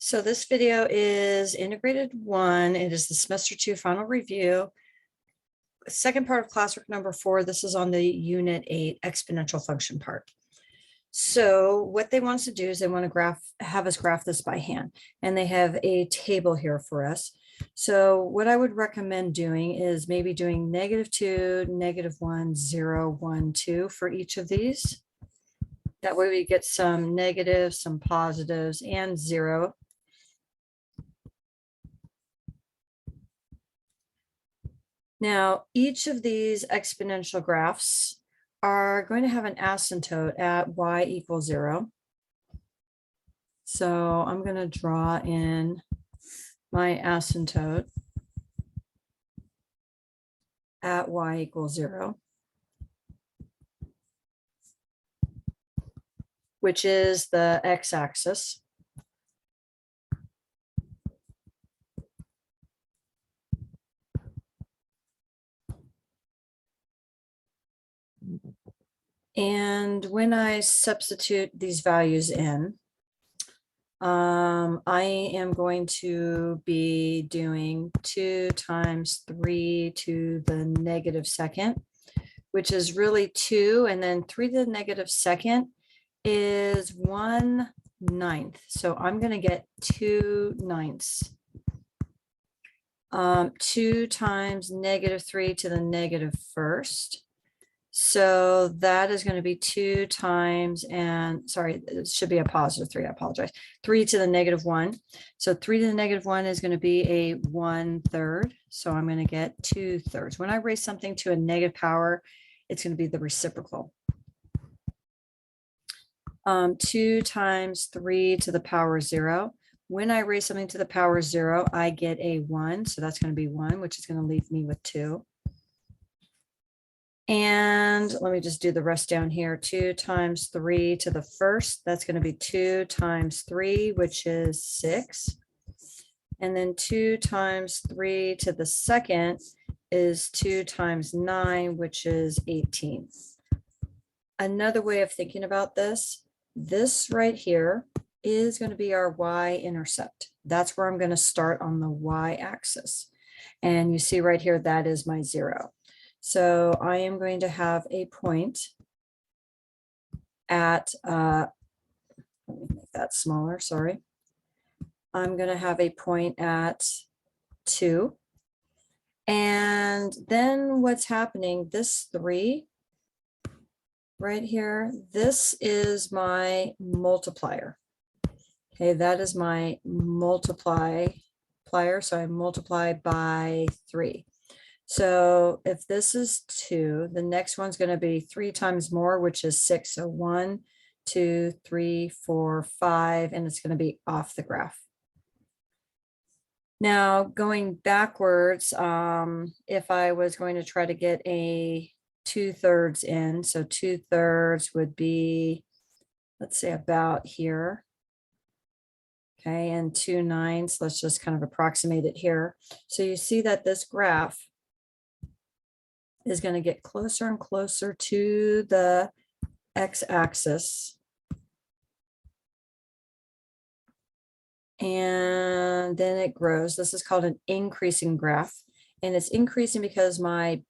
So this video is integrated 1. It is the semester 2 final review. Second part of classwork number 4. This is on the unit 8 exponential function part. So what they want us to do is they want to have us graph this by hand, and they have a table here for us. So what I would recommend doing is maybe doing -2, -1, 0, 1, 2 for each of these. That way we get some negatives, some positives, and 0. Now, each of these exponential graphs are going to have an asymptote at y equals 0. So I'm going to draw in my asymptote at y equals 0, which is the x-axis. And when I substitute these values in, I am going to be doing 2 times 3 to the -2nd, which is really 2, and then 3 to the -2nd is 1/9. So I'm going to get 2/9. 2 times -3 to the -1st. So that is going to be 2 times, and sorry, it should be a +3. I apologize. 3 to the -1. So 3 to the -1 is going to be a 1/3. So I'm going to get 2/3. When I raise something to a negative power, it's going to be the reciprocal. 2 times 3 to the power 0. When I raise something to the power 0, I get a 1. So that's going to be 1, which is going to leave me with 2. And let me just do the rest down here. 2 times 3 to the 1st, that's going to be 2 times 3, which is 6. And then 2 times 3 to the 2nd is 2 times 9, which is 18. Another way of thinking about this right here is going to be our y-intercept. That's where I'm going to start on the y-axis. And you see right here, that is my 0. So I am going to have a point at, let me make that smaller, sorry. I'm going to have a point at 2. And then what's happening, this 3 right here, this is my multiplier. Okay, that is my multiplier. So I multiply by 3. So if this is 2, the next one's going to be 3 times more, which is 6. So 1, 2, 3, 4, 5, and it's going to be off the graph. Now going backwards, if I was going to try to get a 2/3 in, so 2/3 would be, let's say, about here. Okay, and 2/9, let's just kind of approximate it here. So you see that this graph is going to get closer and closer to the x-axis. And then it grows. This is called an increasing graph. And it's increasing because my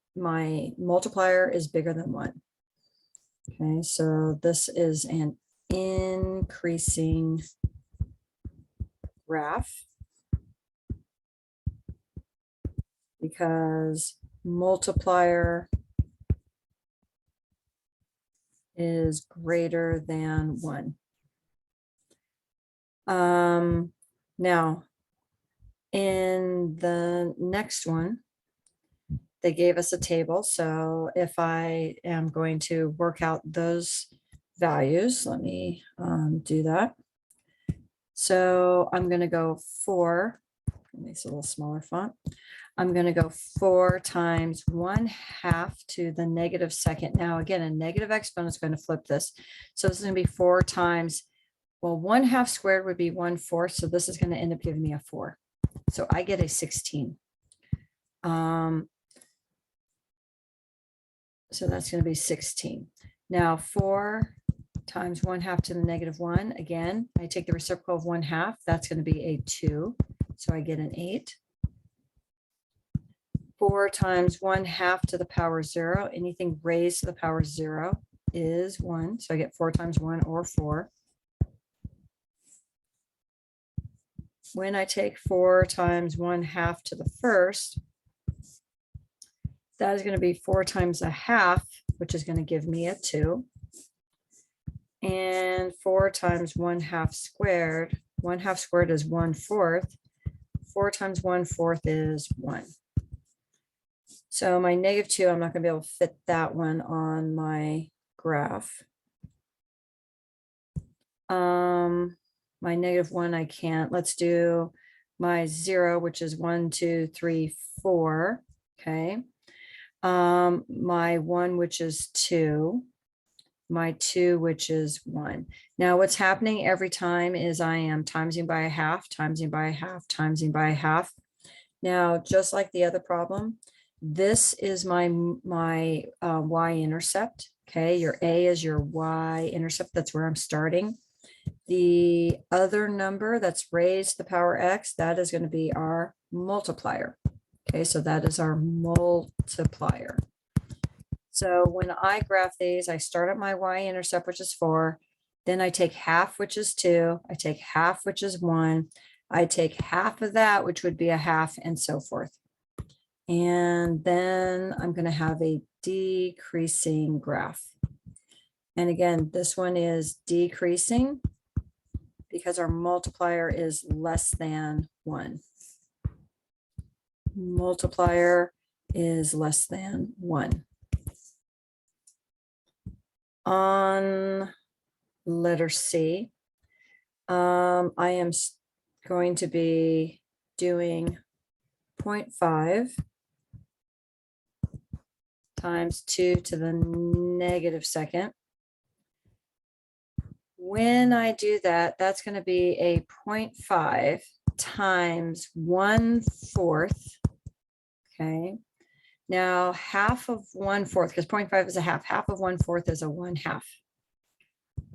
multiplier is bigger than 1. Okay, so this is an increasing graph because multiplier is greater than 1. Now, in the next one, they gave us a table. So if I am going to work out those values, let me do that. So I'm going to go 4, it makes it a little smaller font. I'm going to go 4 times 1/2 to the -2nd. Now, again, a negative exponent is going to flip this. So this is going to be 4 times, well, 1/2 squared would be 1/4. So this is going to end up giving me a 4. So I get a 16. So that's going to be 16. Now 4 times 1/2 to the -1. Again, I take the reciprocal of 1/2. That's going to be a 2. So I get an 8. 4 times 1/2 to the power 0. Anything raised to the power 0 is 1. So I get 4 times 1 or 4. When I take 4 times 1/2 to the first, that is going to be 4 times 1/2, which is going to give me a 2. And 4 times 1/2 squared, 1/2 squared is 1/4. 4 times 1/4 is 1. So my -2, I'm not going to be able to fit that one on my graph. My -1, I can't. Let's do my 0, which is 1, 2, 3, 4. Okay. My 1, which is 2. My 2, which is 1. Now what's happening every time is I am timesing by 1/2, timesing by 1/2, timesing by 1/2. Now, just like the other problem, this is my y-intercept. Okay, your A is your y-intercept. That's where I'm starting. The other number that's raised to the power x, that is going to be our multiplier. Okay, so that is our multiplier. So when I graph these, I start at my y-intercept, which is 4. Then I take 1/2, which is 2. I take 1/2, which is 1. I take 1/2 of that, which would be 1/2, and so forth. And then I'm going to have a decreasing graph. And again, this one is decreasing because our multiplier is less than 1. Multiplier is less than 1. On letter C, I am going to be doing 0.5 times 2 to the -2. When I do that, that's going to be a 0.5 times 1/4. Okay. Now, 1/2 of 1/4, because 0.5 is a half. 1/2 of 1/4 is a 1/2.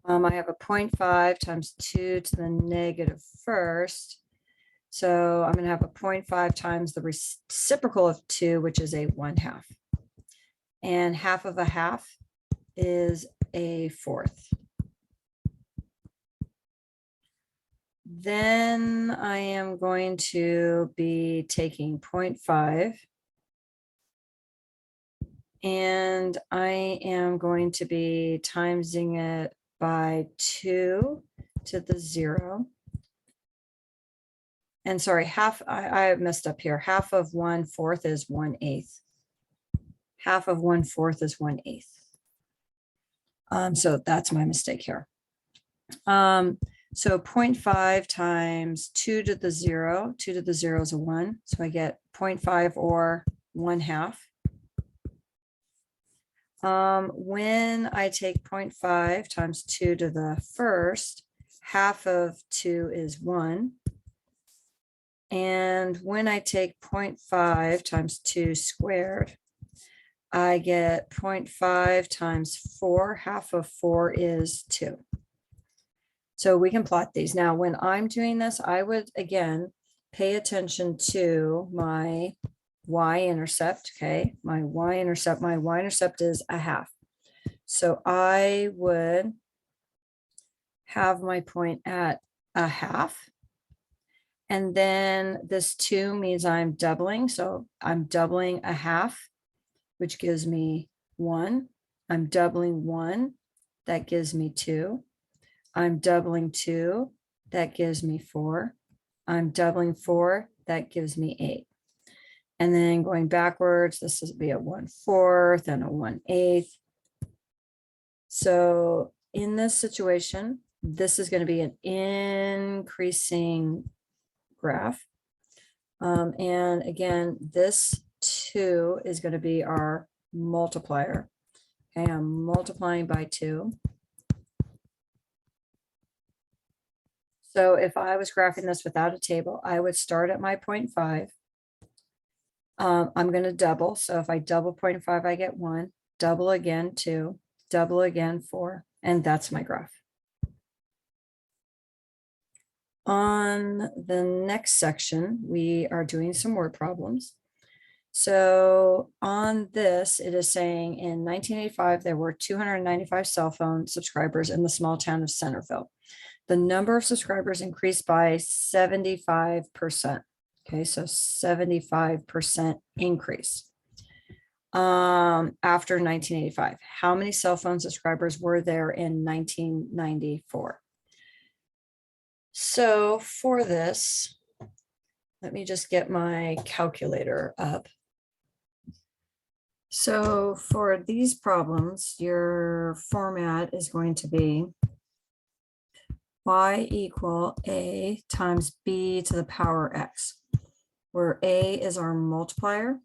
I have a 0.5 times 2 to the -1st. So I'm going to have a 0.5 times the reciprocal of 2, which is a 1/2. And 1/2 of a 1/2 is a 1/4. Then I am going to be taking 0.5. And I am going to be timesing it by 2 to the 0. And sorry, I messed up here. 1/2 of 1/4 is 1/8. 1/2 of 1/4 is 1/8. So that's my mistake here. So 0.5 times 2 to the 0. 2 to the 0 is a 1. So I get 0.5 or 1/2. When I take 0.5 times 2 to the first, 1/2 of 2 is 1. And when I take 0.5 times 2 squared, I get 0.5 times 4. 1/2 of 4 is 2. So we can plot these. Now, when I'm doing this, I would, again, pay attention to my y-intercept, okay? My y-intercept is a 1/2. So I would have my point at a 1/2. And then this 2 means I'm doubling. So I'm doubling a 1/2, which gives me 1. I'm doubling 1. That gives me 2. I'm doubling 2. That gives me 4. I'm doubling 4. That gives me 8. And then going backwards, this would be a 1/4 and a 1/8. So in this situation, this is going to be an increasing graph. And again, this 2 is going to be our multiplier. Okay, I'm multiplying by 2. So if I was graphing this without a table, I would start at my 0.5. I'm going to double. So if I double 0.5, I get 1, double again 2, double again 4, And that's my graph. On the next section, we are doing some word problems. So on this, it is saying in 1985, there were 295 cell phone subscribers in the small town of Centerville. The number of subscribers increased by 75%. Okay, so 75% increase after 1985. How many cell phone subscribers were there in 1994? So for this, let me just get my calculator up. So for these problems, your format is going to be y equal a times b to the power x, where a is our multiplier.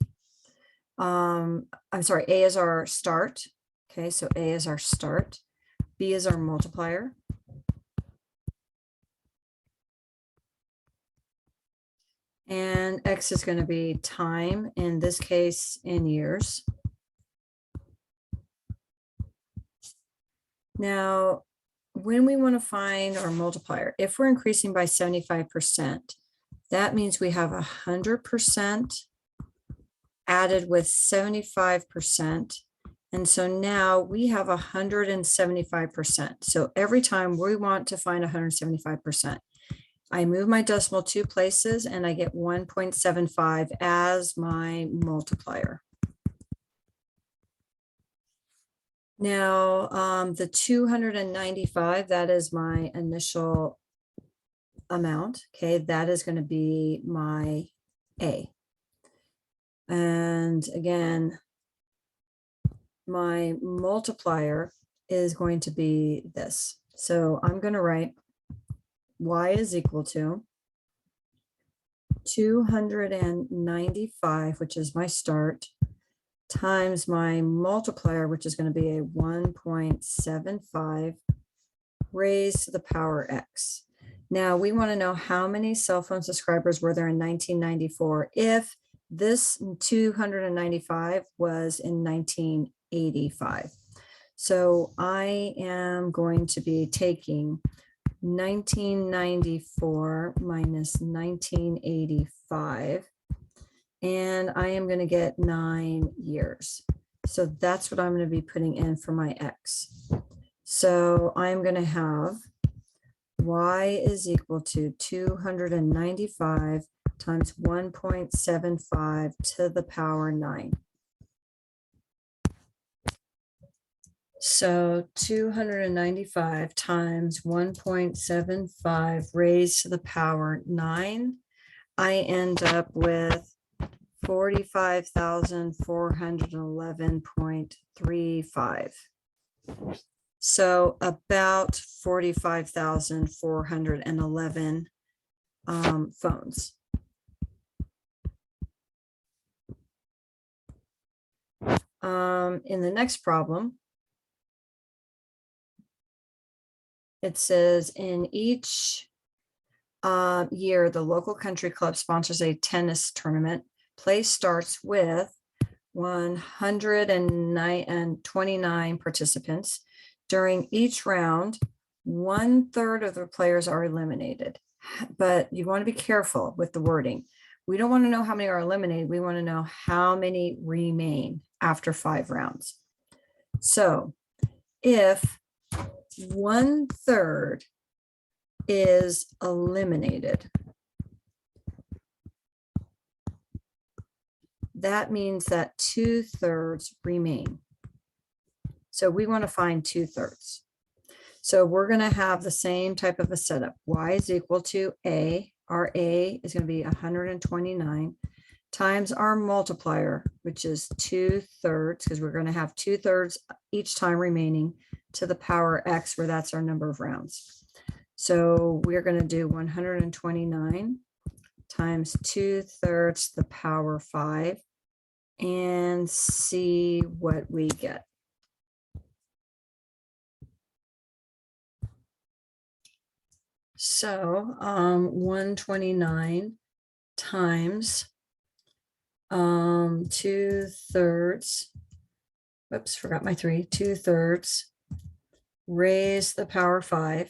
I'm sorry, a is our start. Okay, so a is our start. B is our multiplier. And x is going to be time, in this case, in years. Now, when we want to find our multiplier, if we're increasing by 75%, that means we have 100% added with 75%. And so now we have 175%. So every time we want to find 175%, I move my decimal 2 places and I get 1.75 as my multiplier. Now, the 295, that is my initial amount. Okay, that is going to be my A. And again, my multiplier is going to be this. So I'm going to write y is equal to 295, which is my start, times my multiplier, which is going to be a 1.75 raised to the power x. Now we want to know how many cell phone subscribers were there in 1994 if this 295 was in 1985. So I am going to be taking 1994 minus 1985, and I am going to get 9 years. So that's what I'm going to be putting in for my x. So I'm going to have y is equal to 295 times 1.75 to the power 9. So 295 times 1.75 raised to the power 9, I end up with 45,411.35. So about 45,411 phones. In the next problem, it says in each year, the local country club sponsors a tennis tournament. Play starts with 129 participants. During each round, 1/3 of the players are eliminated. But you want to be careful with the wording. We don't want to know how many are eliminated. We want to know how many remain after 5 rounds. So if 1/3 is eliminated, that means that 2/3 remain. So we want to find 2/3. So we're going to have the same type of a setup. Y is equal to A. Our A is going to be 129 times our multiplier, which is 2/3, because we're going to have 2/3 each time remaining, to the power x, where that's our number of rounds. So we're going to do 129 times 2/3 to the power 5 and see what we get. So 129 times 2/3, whoops, forgot my 3, 2/3 raise the power 5,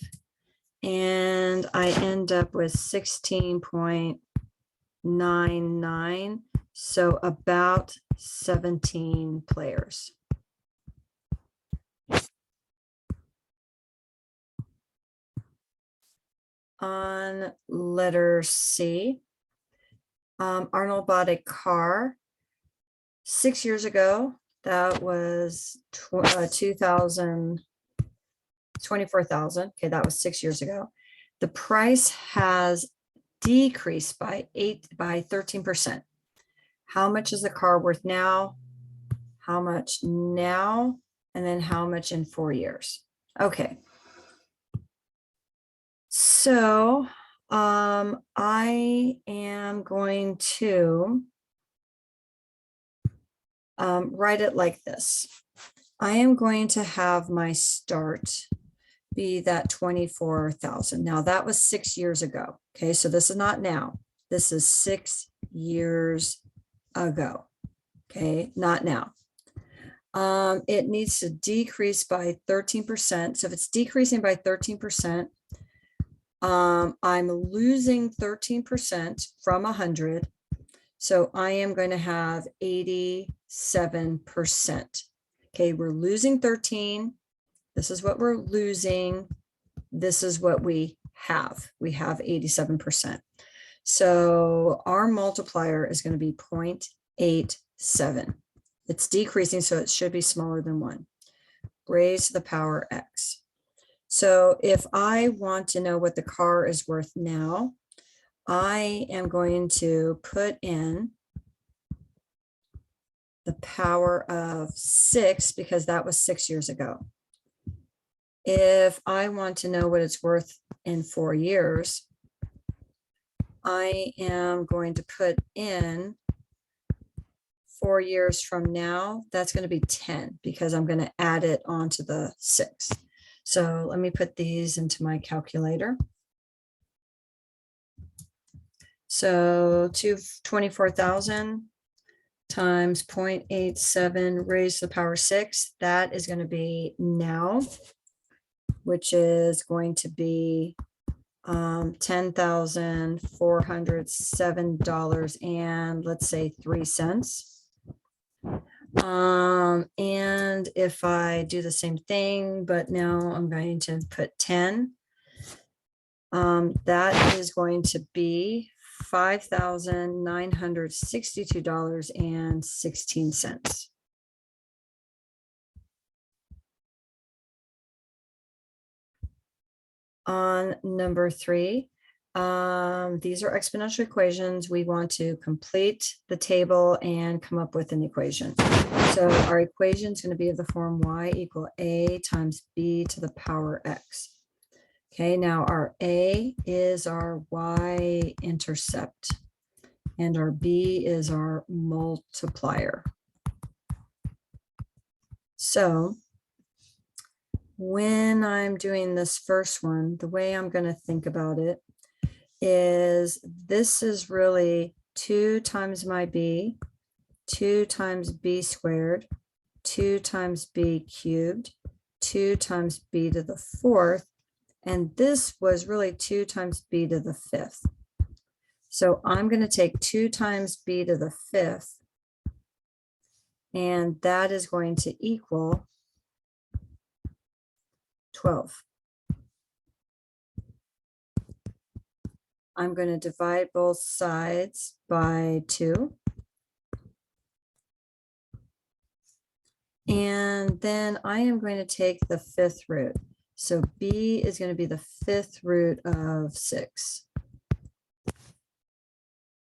and I end up with 16.99, so about 17 players. On letter C, Arnold bought a car 6 years ago. That was 24,000. Okay, that was 6 years ago. The price has decreased by 13%. How much is the car worth now? How much now? And then how much in 4 years? Okay. So I am going to write it like this. I am going to have my start be that 24,000. Now that was 6 years ago. Okay, so this is not now. This is 6 years ago. Okay, not now. It needs to decrease by 13%. So if it's decreasing by 13%, I'm losing 13% from 100. So I am going to have 87%. Okay, we're losing 13. This is what we're losing. This is what we have. We have 87%. So our multiplier is going to be 0.87. It's decreasing, so it should be smaller than 1. Raise to the power x. So if I want to know what the car is worth now, I am going to put in the power of 6 because that was 6 years ago. If I want to know what it's worth in 4 years, I am going to put in 4 years from now. That's going to be 10 because I'm going to add it onto the 6. So let me put these into my calculator. So 24,000 times 0.87 raised to the power 6, that is going to be now, which is going to be $10,407 and let's say 3 cents. And if I do the same thing, but now I'm going to put 10, that is going to be $5,962.16. On number 3, these are exponential equations. We want to complete the table and come up with an equation. So our equation is going to be of the form y equal a times b to the power x. Okay, now our a is our y-intercept, and our b is our multiplier. So when I'm doing this first one, the way I'm going to think about it is this is really 2 times my b, 2 times b squared, 2 times b cubed, 2 times b to the 4th, and this was really 2 times b to the 5th. So I'm going to take 2 times b to the 5th, and that is going to equal 12. I'm going to divide both sides by 2. And then I am going to take the 5th root. So b is going to be the 5th root of 6.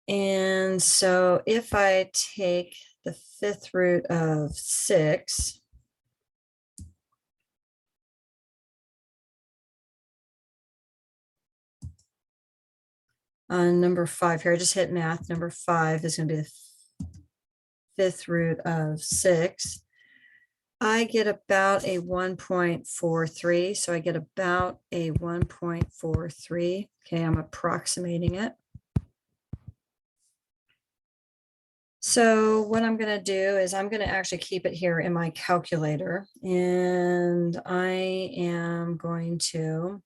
And so if I take the 5th root of 6, on number 5 here, I just hit math. Number 5 is going to be the 5th root of 6. I get about a 1.43. So I get about a 1.43. Okay, I'm approximating it. So what I'm going to do is I'm going to actually keep it here in my calculator, and I am going to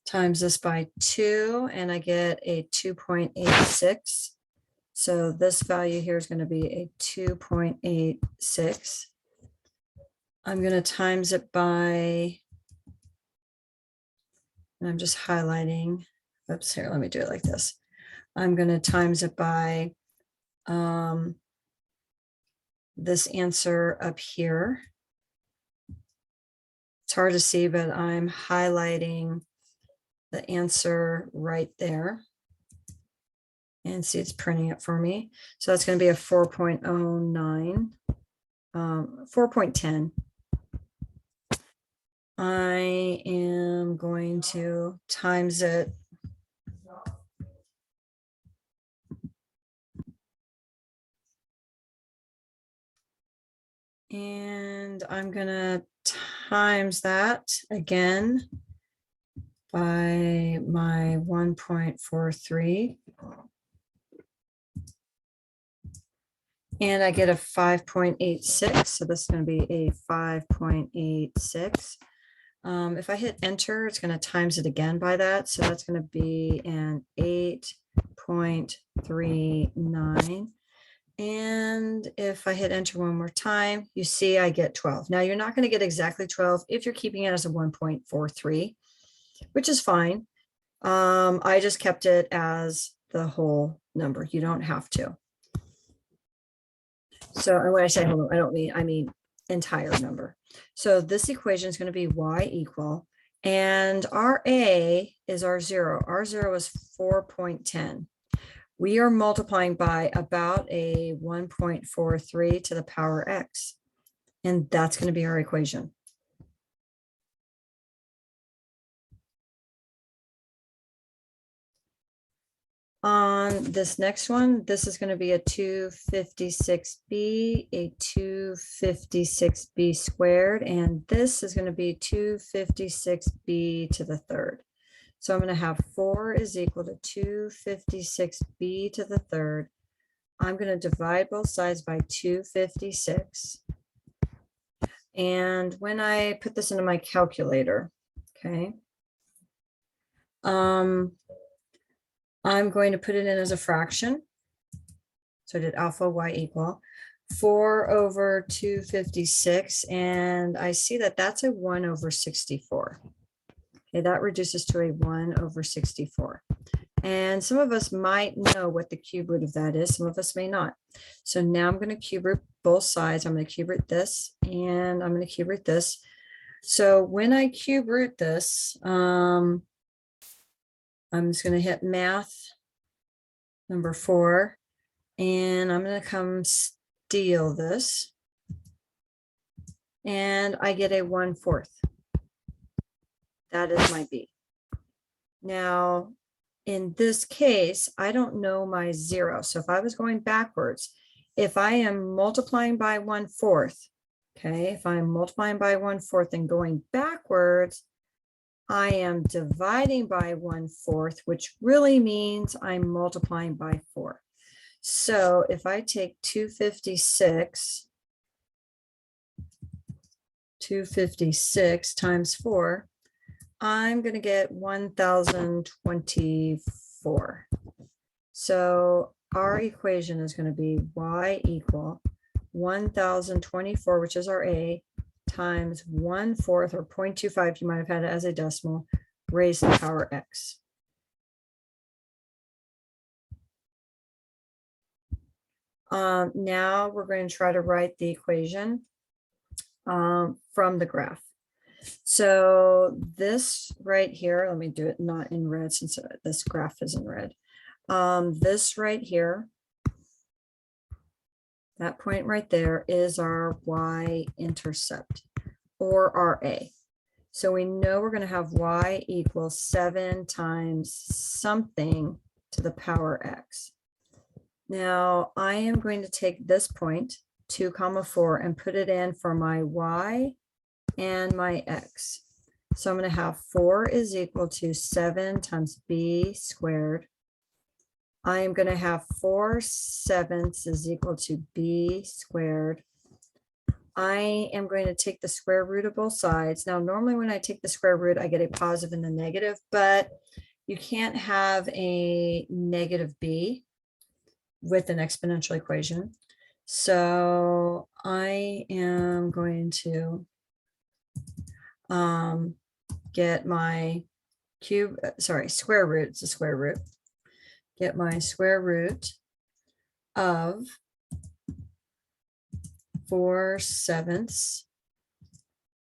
times this by 2, and I get a 2.86. So this value here is going to be a 2.86. I'm going to times it by, and I'm just highlighting, oops, here, let me do it like this. I'm going to times it by this answer up here. It's hard to see, but I'm highlighting the answer right there. And see, it's printing it for me. So that's going to be a 4.09, 4.10. I am going to times it and I'm going to times that again by my 1.43. And I get a 5.86. So this is going to be a 5.86. If I hit enter, it's going to times it again by that. So that's going to be an 8.39. And if I hit enter one more time, you see I get 12. Now you're not going to get exactly 12 if you're keeping it as a 1.43, which is fine. I just kept it as the whole number. You don't have to. So when I say whole, I mean entire number. So this equation is going to be y equal, and our a is our 0. Our 0 is 4.10. We are multiplying by about a 1.43 to the power x, and that's going to be our equation. On this next one, this is going to be a 256b, a 256b squared, and this is going to be 256b to the third. So I'm going to have 4 is equal to 256b to the third. I'm going to divide both sides by 256. And when I put this into my calculator, okay, I'm going to put it in as a fraction. So I did alpha y equal 4 over 256. And I see that that's a 1 over 64. Okay, that reduces to a 1 over 64. And some of us might know what the cube root of that is. Some of us may not. So now I'm going to cube root both sides. I'm going to cube root this, and I'm going to cube root this. So when I cube root this, I'm just going to hit math number 4, and I'm going to come steal this, and I get a 1/4. That is my b. Now, in this case, I don't know my 0. So if I was going backwards, if I am multiplying by 1/4, okay, if I'm multiplying by 1/4 and going backwards, I am dividing by 1/4, which really means I'm multiplying by 4. So if I take 256 times 4, I'm going to get 1024. So our equation is going to be y equal 1024, which is our a, times 1/4 or 0.25, you might have had it as a decimal, raised to the power x. Now we're going to try to write the equation from the graph. So this right here, let me do it not in red since this graph is in red. This right here, that point right there is our y-intercept, or our a. So we know we're going to have y equals 7 times something to the power x. Now I am going to take this point, 2, 4, and put it in for my y and my x. So I'm going to have 4 is equal to 7 times b squared I am going to have 4/7 is equal to b squared. I am going to take the square root of both sides. Now, normally when I take the square root, I get a positive and a negative, but you can't have a negative b with an exponential equation. So I am going to get my square root, it's a square root. Get my square root of 4/7.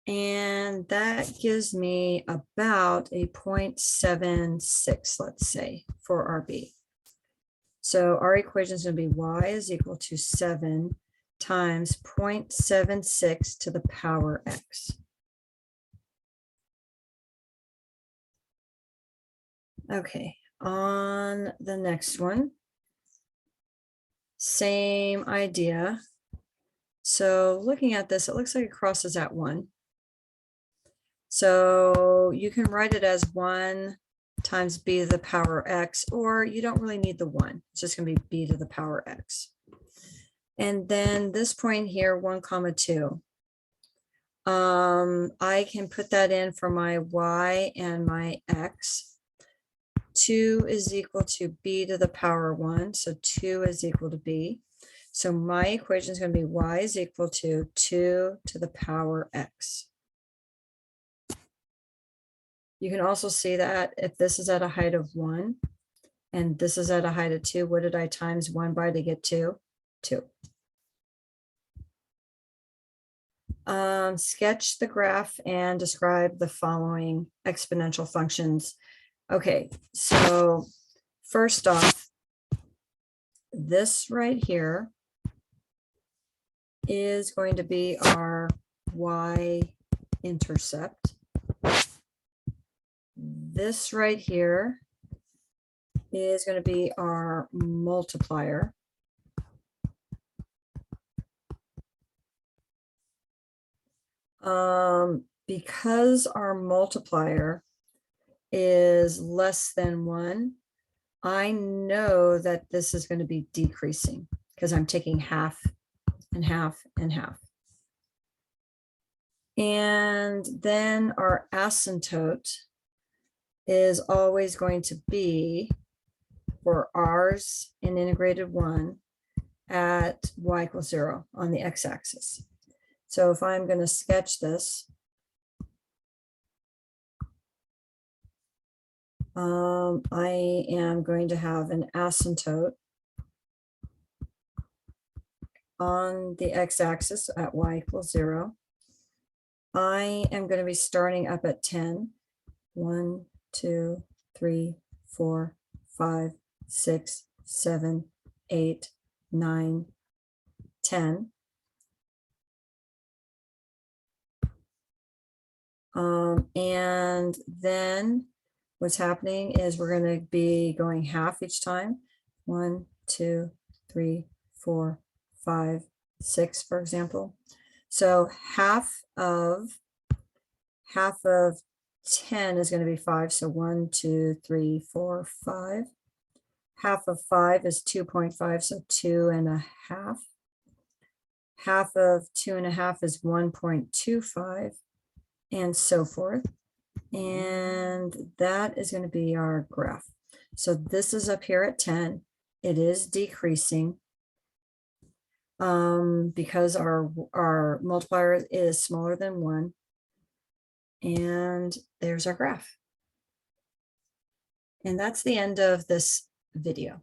And that gives me about a 0.76, let's say, for our b. So our equation is going to be y is equal to 7 times 0.76 to the power x. Okay, on the next one, same idea. So looking at this, it looks like it crosses at 1. So you can write it as 1 times b to the power x, or you don't really need the 1. It's just going to be b to the power x. And then this point here, 1, 2. I can put that in for my y and my x. 2 is equal to b to the power 1, so 2 is equal to b. So my equation is going to be y is equal to 2 to the power x. You can also see that if this is at a height of 1 and this is at a height of 2, what did I times 1 by to get 2? 2. Sketch the graph and describe the following exponential functions. Okay, so first off, this right here is going to be our y-intercept. This right here is going to be our multiplier. Because our multiplier is less than 1, I know that this is going to be decreasing because I'm taking half and half and half. And then our asymptote is always going to be for r's in integrated 1 at y equals 0 on the x-axis. So if I'm going to sketch this, I am going to have an asymptote on the x-axis at y equals 0. I am going to be starting up at 10. 1, 2, 3, 4, 5, 6, 7, 8, 9, 10. And then what's happening is we're going to be going half each time. 1, 2, 3, 4, 5, 6, for example. So half of 10 is going to be 5. So 1, 2, 3, 4, 5. Half of 5 is 2.5. So 2.5. Half of 2.5 is 1.25, and so forth. And that is going to be our graph. So this is up here at 10. It is decreasing because our multiplier is smaller than 1. And there's our graph. And that's the end of this video.